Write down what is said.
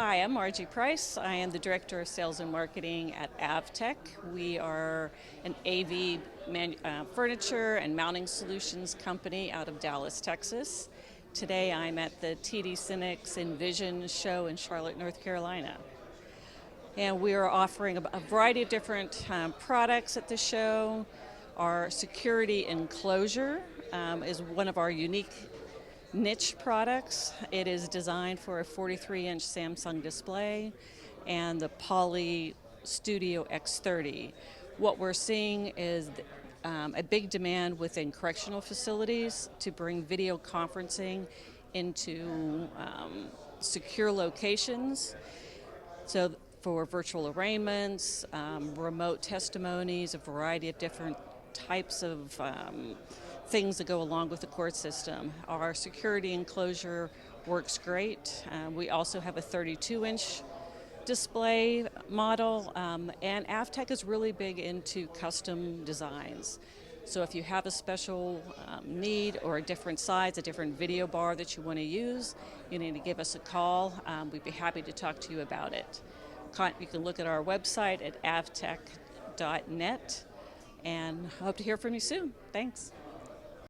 Hi, I'm Margie Price. I am the Director of Sales and Marketing at AVTEQ. We are an AV furniture and mounting solutions company out of Dallas, Texas. Today I'm at the TD SYNNEX InVision show in Charlotte, North Carolina. And we are offering a variety of different products at the show. Our security enclosure is one of our unique niche products. It is designed for a 43-inch Samsung display and the Poly Studio X30. What we're seeing is a big demand within correctional facilities to bring video conferencing into secure locations. So for virtual arraignments, remote testimonies, a variety of different types of things that go along with the court system. Our security enclosure works great. We also have a 32-inch display model, and AVTEQ is really big into custom designs. So if you have a special need or a different size, a different video bar that you want to use, you need to give us a call. We'd be happy to talk to you about it. You can look at our website at avteq.net, and I hope to hear from you soon. Thanks.